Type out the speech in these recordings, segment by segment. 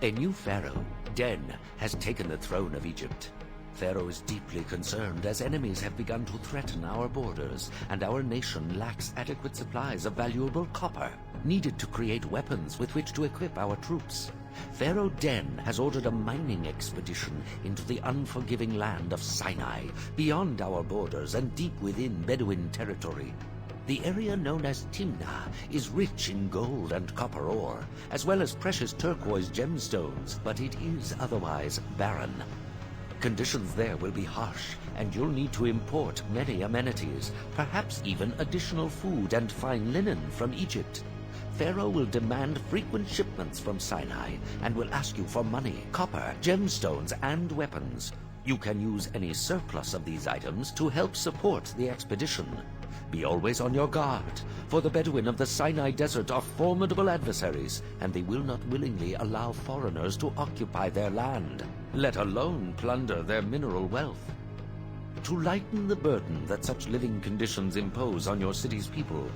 A new pharaoh, Den, has taken the throne of Egypt. Pharaoh is deeply concerned as enemies have begun to threaten our borders, and our nation lacks adequate supplies of valuable copper, needed to create weapons with which to equip our troops. Pharaoh Den has ordered a mining expedition into the unforgiving land of Sinai, beyond our borders and deep within Bedouin territory. The area known as Timna is rich in gold and copper ore, as well as precious turquoise gemstones, but it is otherwise barren. Conditions there will be harsh, and you'll need to import many amenities, perhaps even additional food and fine linen from Egypt. Pharaoh will demand frequent shipments from Sinai, and will ask you for money, copper, gemstones, and weapons. You can use any surplus of these items to help support the expedition. Be always on your guard, for the Bedouin of the Sinai Desert are formidable adversaries, and they will not willingly allow foreigners to occupy their land, let alone plunder their mineral wealth. To lighten the burden that such living conditions impose on your city's people,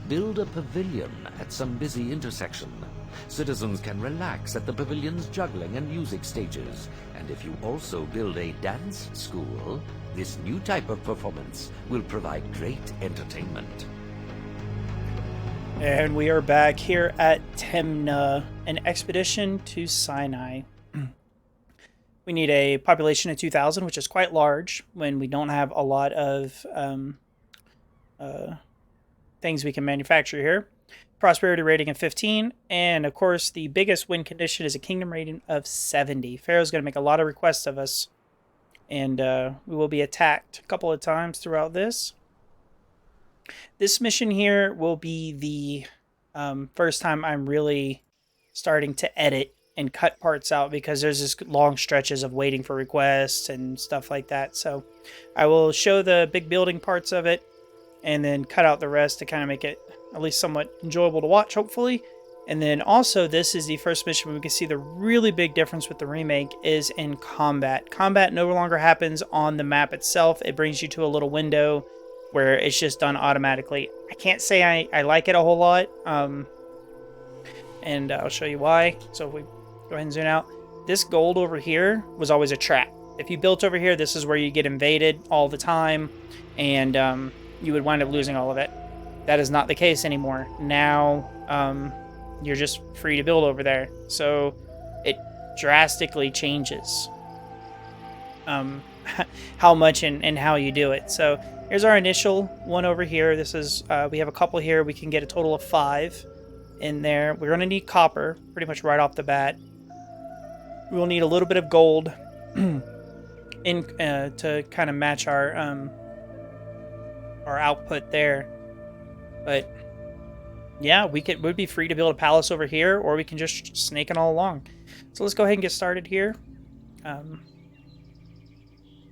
build a pavilion at some busy intersection. Citizens can relax at the pavilion's juggling and music stages, and if you also build a dance school, this new type of performance will provide great entertainment. And we are back here at Timna, an expedition to Sinai. We need a population of 2,000, which is quite large when we don't have a lot of things we can manufacture here. Prosperity rating of 15, and of course the biggest win condition is a kingdom rating of 70. Pharaoh's going to make a lot of requests of us, and we will be attacked a couple of times throughout this. This mission here will be the first time I'm really starting to edit and cut parts out, because there's this long stretches of waiting for requests and stuff like that. So I will show the big building parts of it and then cut out the rest to kind of make it at least somewhat enjoyable to watch, hopefully. And then also, this is the first mission where we can see the really big difference with the remake is in combat. Combat no longer happens on the map itself. It brings you to a little window where it's just done automatically. I can't say I like it a whole lot, and I'll show you why. So if we go ahead and zoom out, this gold over here was always a trap. If you built over here, this is where you get invaded all the time, and you would wind up losing all of it. That is not the case anymore. Now, you're just free to build over there. So it drastically changes how much and how you do it. So here's our initial one over here. This is we have a couple here. We can get a total of 5 in there. We're going to need copper pretty much right off the bat. We will need a little bit of gold to kind of match our output there. But yeah, we'd be free to build a palace over here, or we can just snake it all along. So let's go ahead and get started here. We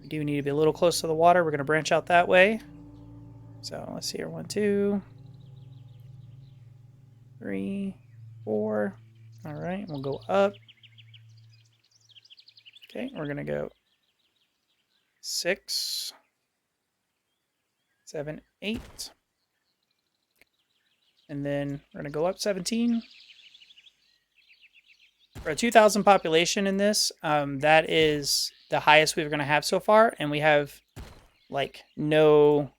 do need to be a little close to the water. We're going to branch out that way. So let's see here. 1, 2, 3, 4. All right, we'll go up. Okay, we're going to go 6, 7, 8. And then we're going to go up 17. For a 2,000 population in this, that is the highest we're going to have so far. And we have, like, no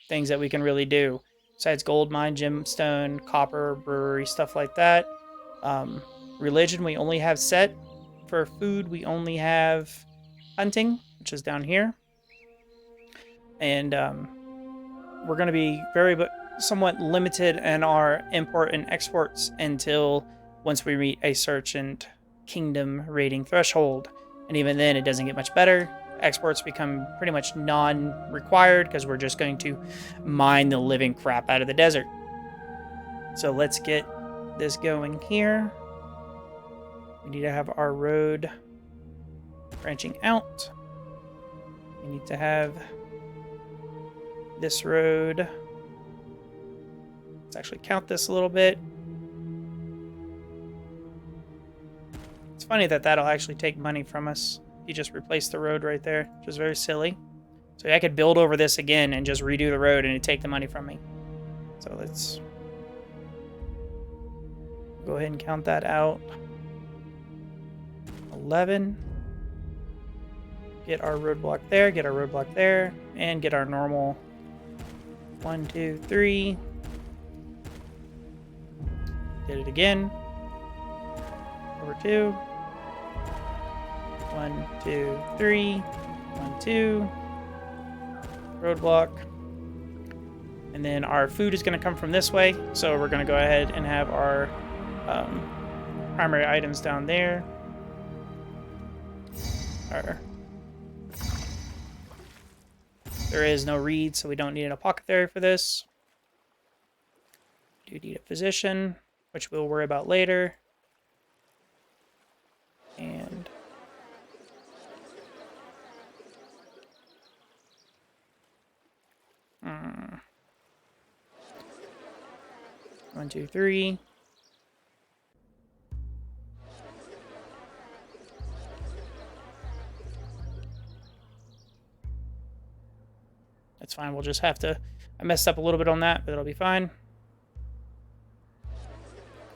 things that we can really do. Besides gold mine, gemstone, copper, brewery, stuff like that. Religion, we only have set. For food, we only have hunting, which is down here. And we're going to be somewhat limited in our import and exports until once we reach a certain kingdom rating threshold. And even then, it doesn't get much better. Exports become pretty much non-required because we're just going to mine the living crap out of the desert. So let's get this going here. We need to have our road branching out. We need to have this road. Let's actually count this a little bit. It's funny that that'll actually take money from us. You just replace the road right there, which is very silly. So I could build over this again and just redo the road and it'd take the money from me. So let's go ahead and count that out. 11. Get our roadblock there, get our roadblock there, and get our normal 1, 2, 3. Did it again. Over 2. 1, 2, 3. 1, 2. Roadblock. And then our food is going to come from this way, so we're going to go ahead and have our primary items down there. There is no reed, so we don't need an apothecary for this. We do need a physician, which we'll worry about later. And 1, 2, 3. That's fine. We'll just have to... I messed up a little bit on that, but it'll be fine.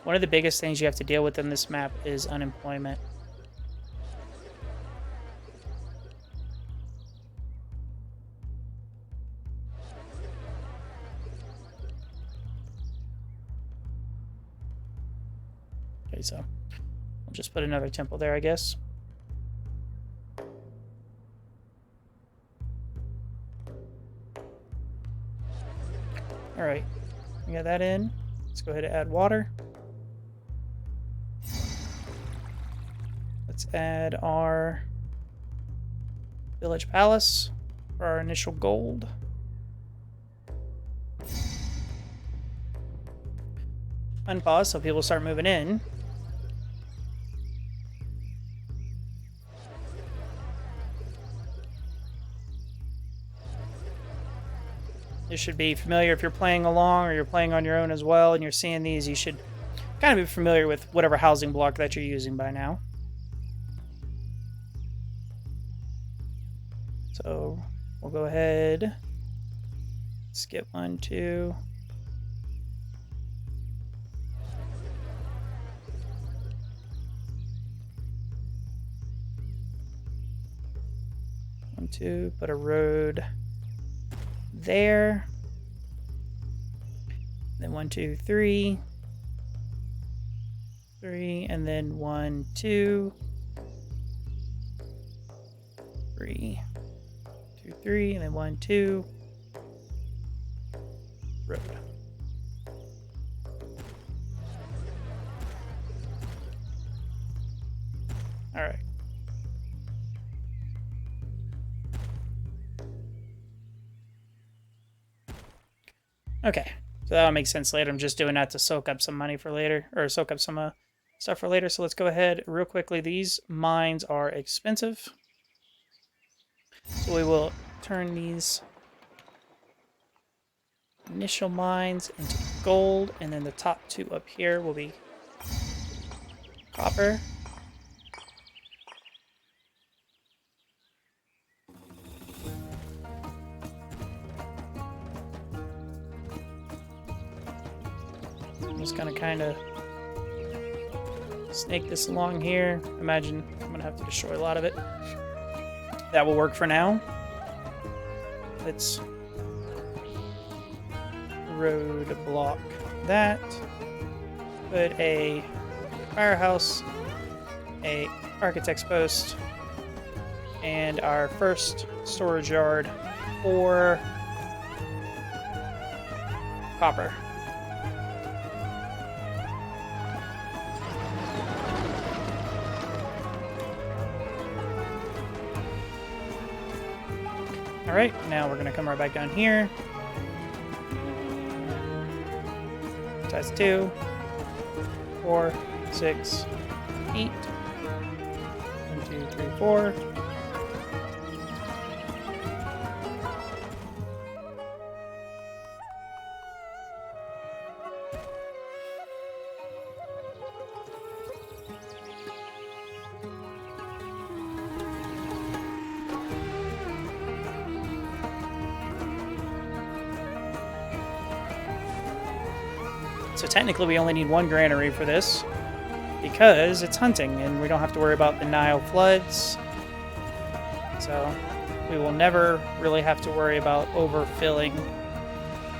One of the biggest things you have to deal with in this map is unemployment. Okay, so I'll just put another temple there, I guess. All right, we got that in. Let's go ahead and add water. Let's add our village palace for our initial gold. Unpause so people start moving in. This should be familiar if you're playing along or you're playing on your own as well and you're seeing these. You should kind of be familiar with whatever housing block that you're using by now. So we'll go ahead, skip 1, 2. To put a road there. Then 1, 2, 3. 3, and then 1, 2. 3. 2, 3, and then 1, 2. Road. All right. Okay, so that'll make sense later. I'm just doing that to soak up some money for later, or soak up some stuff for later. So let's go ahead real quickly. These mines are expensive. So we will turn these initial mines into gold, and then the top 2 up here will be copper. Just gonna kind of snake this along here. Imagine I'm gonna have to destroy a lot of it. That will work for now. Let's road block that. Put a firehouse, a architect's post, and our first storage yard for copper. Alright, now we're going to come right back down here. Size 2, 4, 6, 8. 1, 2, 3, 4. So technically we only need 1 granary for this. because it's hunting and we don't have to worry about the Nile floods. So we will never really have to worry about overfilling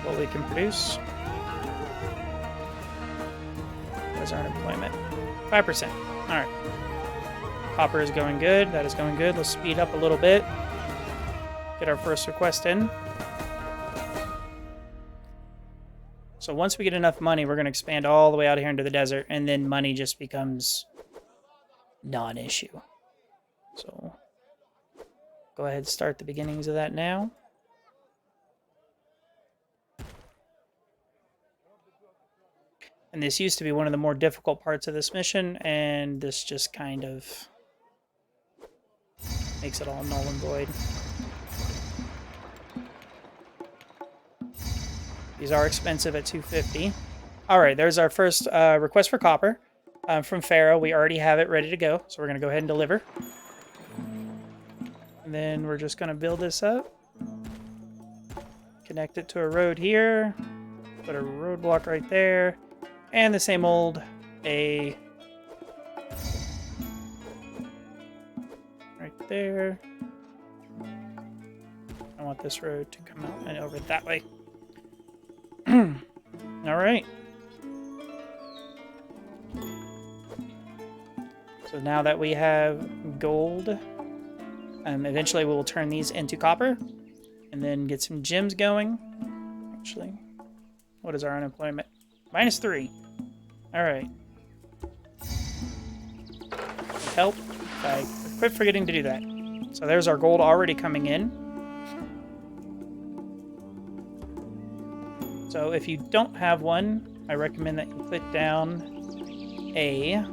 what we can produce. Where's our unemployment? 5%. Alright. Copper is going good. That is going good. Let's speed up a little bit. Get our first request in. So once we get enough money, we're going to expand all the way out here into the desert, and then money just becomes non-issue. So go ahead and start the beginnings of that now. And this used to be one of the more difficult parts of this mission, and this just kind of makes it all null and void. These are expensive at 250. All right, there's our first request for copper from Pharaoh. We already have it ready to go, so we're going to go ahead and deliver. And then we're just going to build this up. Connect it to a road here. Put a roadblock right there. And the same old A right there. I want this road to come out and over that way. All right. So now that we have gold, eventually we will turn these into copper and then get some gems going. Actually, what is our unemployment? -3. All right. Help. I quit forgetting to do that. So there's our gold already coming in. So if you don't have one, I recommend that you put down a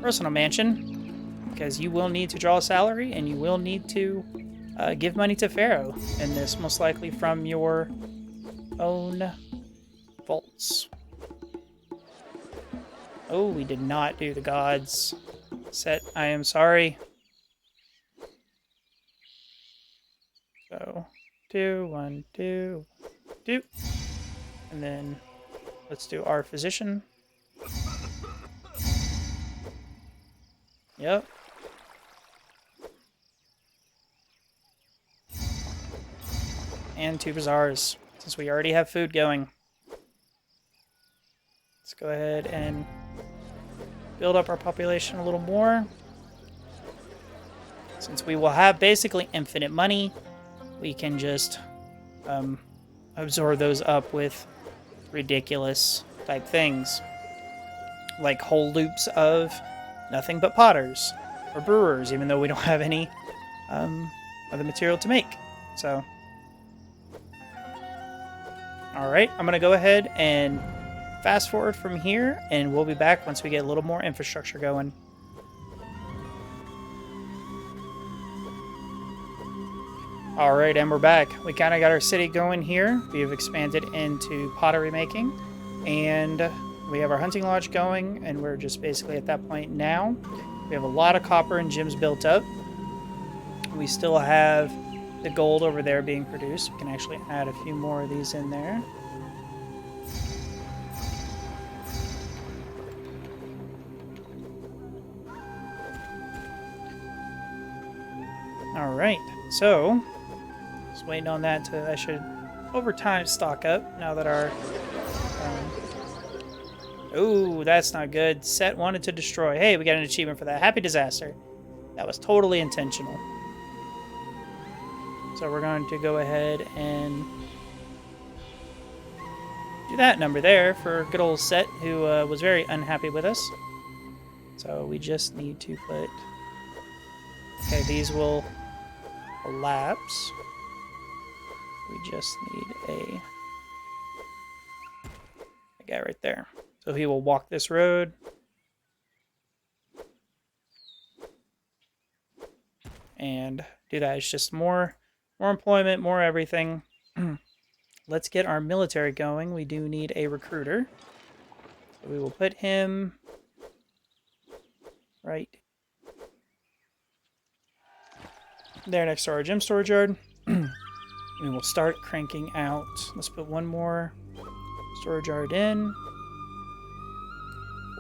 personal mansion, because you will need to draw a salary and you will need to give money to Pharaoh, and this most likely from your own vaults. Oh, we did not do the gods set. I am sorry. So 2, 1, 2, 2, and then let's do our physician. Yep. And 2 bazaars, since we already have food going. Let's go ahead and build up our population a little more. Since we will have basically infinite money, we can just absorb those up with ridiculous type things. Like whole loops of nothing but potters or brewers, even though we don't have any other material to make. So, alright, I'm going to go ahead and fast forward from here, and we'll be back once we get a little more infrastructure going. Alright, and we're back. We kind of got our city going here. We have expanded into pottery making, and we have our hunting lodge going, and we're just basically at that point now. We have a lot of copper and gems built up. We still have the gold over there being produced. We can actually add a few more of these in there. Alright, so just waiting on that to, I should over time stock up now that our oh, that's not good. Set wanted to destroy. Hey, we got an achievement for that. Happy disaster. That was totally intentional. So we're going to go ahead and do that number there for good old Set, who was very unhappy with us. So we just need to put... Okay, these will elapse. We just need a guy right there. So he will walk this road. And do that. It's just more employment, more everything. Let's get our military going. We do need a recruiter. So we will put him right there next to our gem storage yard. We will start cranking out. Let's put one more storage yard in.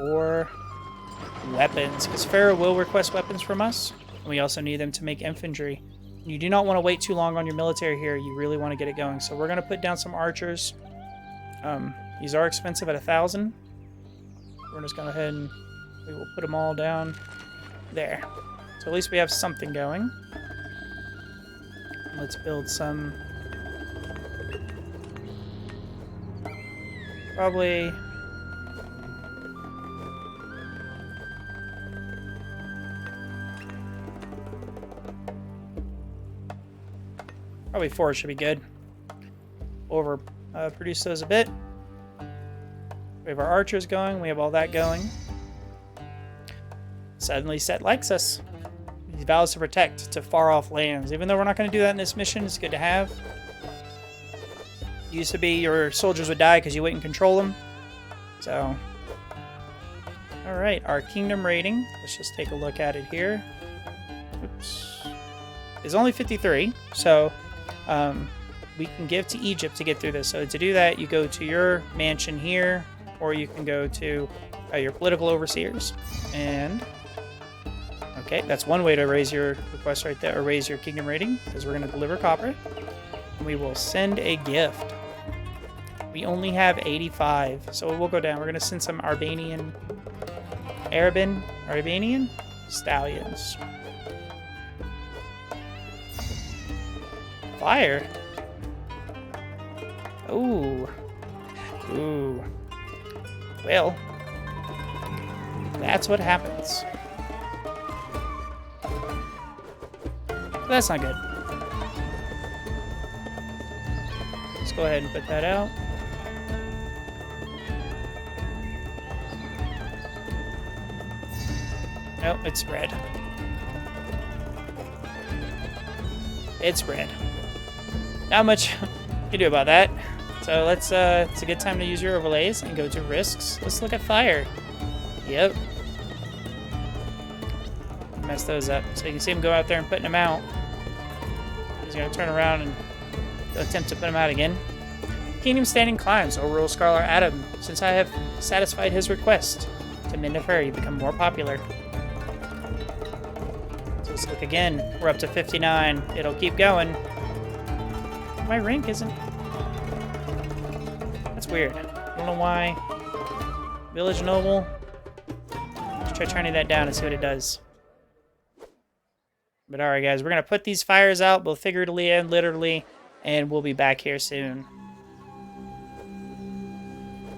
or weapons, because Pharaoh will request weapons from us. And we also need them to make infantry. You do not want to wait too long on your military here. You really want to get it going. So we're going to put down some archers. These are expensive at 1,000. We're just going to go ahead and we will put them all down there. So at least we have something going. Let's build some. Probably. Probably 4 should be good. Produce those a bit. We have our archers going. We have all that going. Suddenly Set likes us. He vows to protect to far off lands. Even though we're not going to do that in this mission, it's good to have. It used to be your soldiers would die because you wouldn't control them. So, alright, our kingdom rating. Let's just take a look at it here. Oops. Is only 53, so we can give to Egypt to get through this. So to do that, you go to your mansion here, or you can go to your political overseers. And okay, that's one way to raise your request right there, or raise your kingdom rating, because we're going to deliver copper. And we will send a gift. We only have 85, so we'll go down. We're going to send some Arabian stallions. Fire. Ooh. Ooh. Well, that's what happens. That's not good. Let's go ahead and put that out. Nope, it's red. It's red. Not much you can do about that. So let's, it's a good time to use your overlays and go to risks. Let's look at fire. Yep. Mess those up. So you can see him go out there and putting them out. He's going to turn around and attempt to put them out again. Kingdom standing climbs, O Royal Scholar Adam, since I have satisfied his request to mend a fairy become more popular. So let's look again. We're up to 59. It'll keep going. My rank isn't... That's weird. I don't know why. Village Noble. Let's try turning that down and see what it does. But alright guys, we're going to put these fires out, both figuratively and literally, and we'll be back here soon.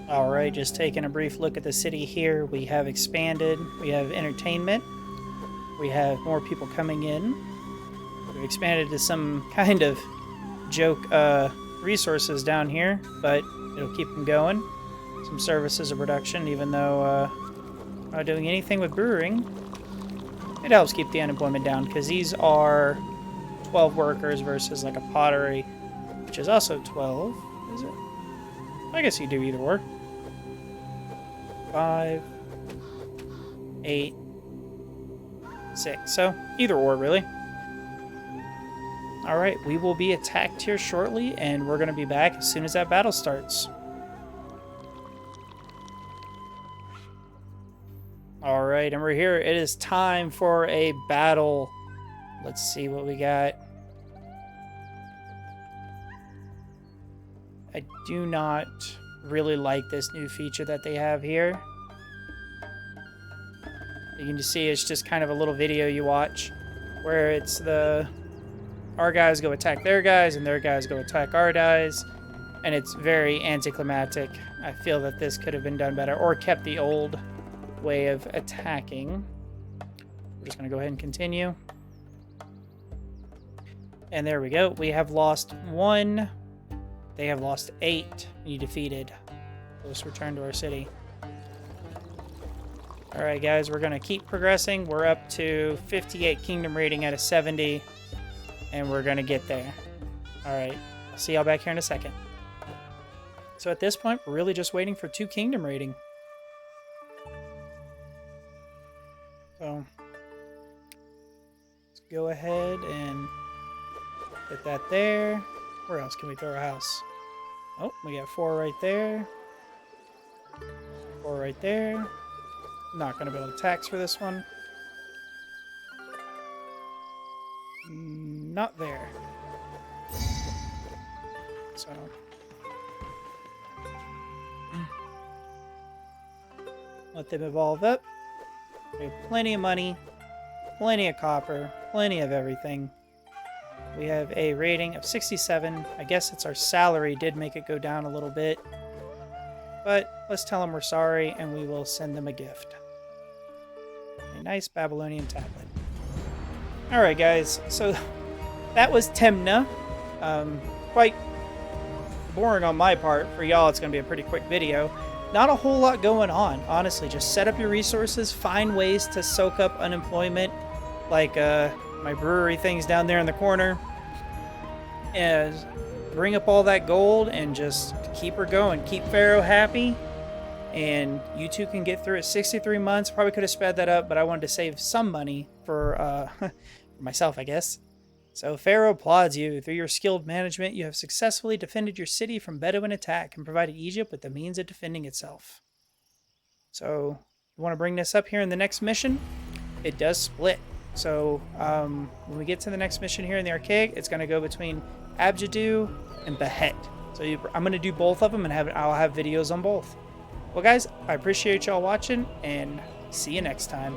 Alright, just taking a brief look at the city here. We have expanded. We have entertainment. We have more people coming in. We've expanded to some kind of joke resources down here, but it'll keep them going. Some services of production, even though not doing anything with brewing. It helps keep the unemployment down, because these are 12 workers versus like a pottery, which is also 12, is it? I guess you do either or. 5, 8, 6. So, either or, really. Alright, we will be attacked here shortly, and we're going to be back as soon as that battle starts. Alright, and we're here. It is time for a battle. Let's see what we got. I do not really like this new feature that they have here. You can just see it's just kind of a little video you watch where it's our guys go attack their guys and their guys go attack our guys, and it's very anticlimactic. I feel that this could have been done better or kept the old way of attacking. We're just going to go ahead and continue. And there we go. We have lost 1. They have lost 8. You defeated. Let's return to our city. Alright guys, we're going to keep progressing. We're up to 58 kingdom rating out of 70. And we're going to get there. Alright, I'll see y'all back here in a second. So at this point, we're really just waiting for 2 kingdom rating. So, let's go ahead and put that there. Where else can we throw a house? Oh, we got 4 right there. 4 right there. Not going to build a tax for this one. Not there. So... let them evolve up. We have plenty of money, plenty of copper, plenty of everything. We have a rating of 67. I guess it's our salary did make it go down a little bit. But let's tell them we're sorry and we will send them a gift. A nice Babylonian tablet. Alright guys, so that was Timna. Quite boring on my part. For y'all, it's going to be a pretty quick video. Not a whole lot going on, honestly. Just set up your resources, find ways to soak up unemployment, like my brewery things down there in the corner, and bring up all that gold and just keep her going. Keep Pharaoh happy, and you two can get through it. 63 months. Probably could have sped that up, but I wanted to save some money for myself, I guess. So Pharaoh applauds you. Through your skilled management, you have successfully defended your city from Bedouin attack and provided Egypt with the means of defending itself. So you want to bring this up here in the next mission? It does split. So when we get to the next mission here in the Archaic, it's going to go between Abjadu and Behet. So I'm going to do both of them, and I'll have videos on both. Well, guys, I appreciate y'all watching, and see you next time.